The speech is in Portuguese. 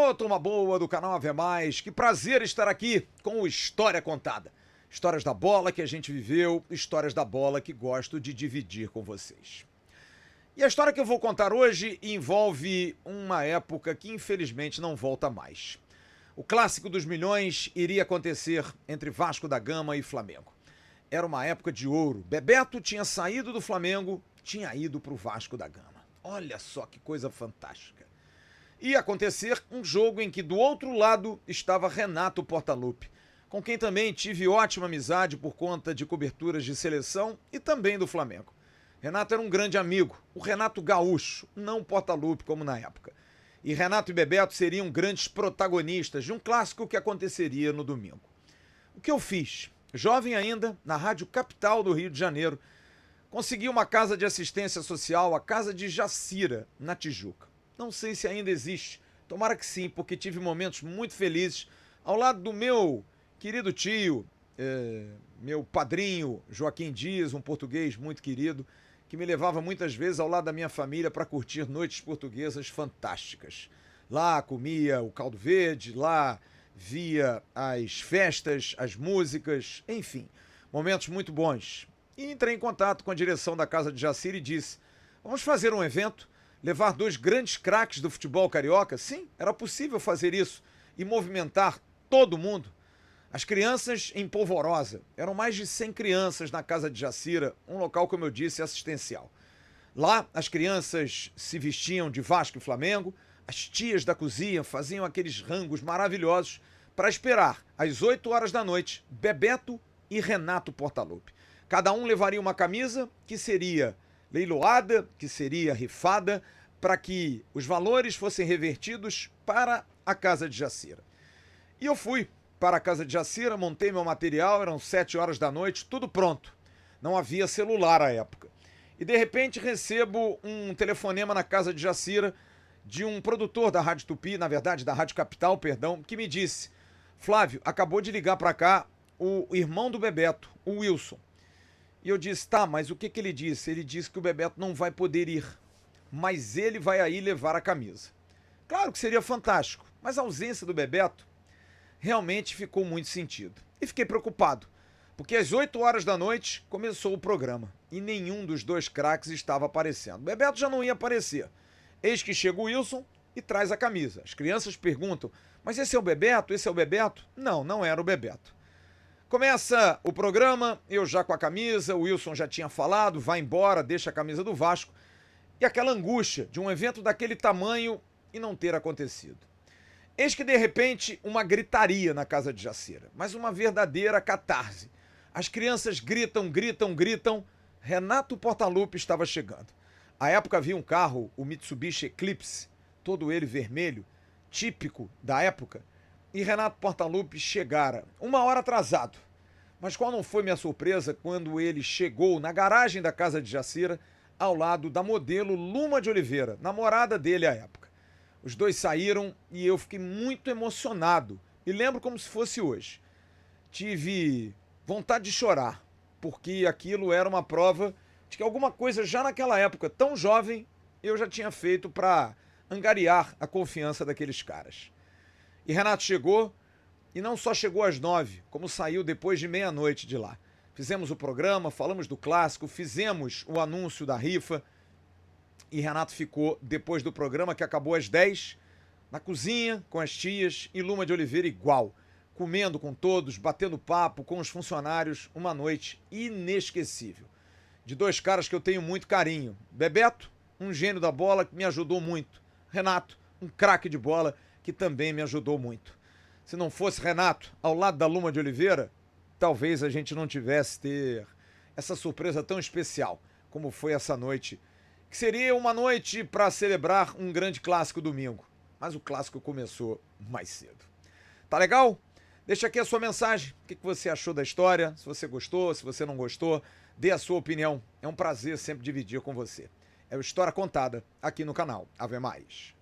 Ô, turma boa do canal Ave Mais, que prazer estar aqui com o História Contada. Histórias da bola que a gente viveu, histórias da bola que gosto de dividir com vocês. E a história que eu vou contar hoje envolve uma época que infelizmente não volta mais. O clássico dos milhões iria acontecer entre Vasco da Gama e Flamengo. Era uma época de ouro. Bebeto tinha saído do Flamengo, tinha ido para o Vasco da Gama. Olha só que coisa fantástica. Ia acontecer um jogo em que do outro lado estava Renato Portaluppi, com quem também tive ótima amizade por conta de coberturas de seleção e também do Flamengo. Renato era um grande amigo, o Renato gaúcho, não o Portaluppi como na época. E Renato e Bebeto seriam grandes protagonistas de um clássico que aconteceria no domingo. O que eu fiz? Jovem ainda, na Rádio Capital do Rio de Janeiro, consegui uma casa de assistência social, a Casa de Jacira, na Tijuca. Não sei se ainda existe, tomara que sim, porque tive momentos muito felizes ao lado do meu querido tio, meu padrinho Joaquim Dias, um português muito querido, que me levava muitas vezes ao lado da minha família para curtir noites portuguesas fantásticas. Lá comia o caldo verde, lá via as festas, as músicas, enfim, momentos muito bons. E entrei em contato com a direção da Casa de Jacira e disse: vamos fazer um evento, levar dois grandes craques do futebol carioca? Sim, era possível fazer isso e movimentar todo mundo. As crianças em polvorosa, eram mais de 100 crianças na Casa de Jacira, um local, como eu disse, assistencial. Lá, as crianças se vestiam de Vasco e Flamengo, as tias da cozinha faziam aqueles rangos maravilhosos para esperar, às 8 horas da noite, Bebeto e Renato Portaluppi. Cada um levaria uma camisa que seria leiloada, que seria rifada, para que os valores fossem revertidos para a Casa de Jacira. E eu fui para a Casa de Jacira, montei meu material, eram 7 horas da noite, tudo pronto. Não havia celular à época. E de repente recebo um telefonema na Casa de Jacira de um produtor da Rádio Tupi, na verdade da Rádio Capital, perdão, que me disse: Flávio, acabou de ligar para cá o irmão do Bebeto, o Wilson. E eu disse: tá, mas o que ele disse? Ele disse que o Bebeto não vai poder ir, mas ele vai aí levar a camisa. Claro que seria fantástico, mas a ausência do Bebeto realmente ficou muito sentido. E fiquei preocupado, porque às 8 horas da noite começou o programa e nenhum dos dois craques estava aparecendo. O Bebeto já não ia aparecer. Eis que chega o Wilson e traz a camisa. As crianças perguntam: mas esse é o Bebeto? Esse é o Bebeto? Não, não era o Bebeto. Começa o programa, eu já com a camisa, o Wilson já tinha falado, vai embora, deixa a camisa do Vasco, e aquela angústia de um evento daquele tamanho e não ter acontecido. Eis que de repente uma gritaria na Casa de Jacira, mas uma verdadeira catarse. As crianças gritam, gritam, gritam. Renato Portaluppi estava chegando. À época havia um carro, o Mitsubishi Eclipse, todo ele vermelho, típico da época, e Renato Portaluppi chegara 1 hora atrasado. Mas qual não foi minha surpresa quando ele chegou na garagem da Casa de Jacira, ao lado da modelo Luma de Oliveira, namorada dele à época. Os dois saíram e eu fiquei muito emocionado, e lembro como se fosse hoje. Tive vontade de chorar, porque aquilo era uma prova de que alguma coisa já naquela época, tão jovem, eu já tinha feito para angariar a confiança daqueles caras. E Renato chegou, e não só chegou às 9, como saiu depois de meia-noite de lá. Fizemos o programa, falamos do clássico, fizemos o anúncio da rifa, e Renato ficou, depois do programa, que acabou às 10, na cozinha, com as tias, e Luma de Oliveira igual, comendo com todos, batendo papo com os funcionários, uma noite inesquecível. De dois caras que eu tenho muito carinho. Bebeto, um gênio da bola que me ajudou muito. Renato, um craque de bola que também me ajudou muito. Se não fosse Renato ao lado da Luma de Oliveira, talvez a gente não tivesse ter essa surpresa tão especial como foi essa noite, que seria uma noite para celebrar um grande clássico domingo. Mas o clássico começou mais cedo. Tá legal? Deixa aqui a sua mensagem. O que você achou da história? Se você gostou, se você não gostou, dê a sua opinião. É um prazer sempre dividir com você. É o História Contada, aqui no canal Ave Mais.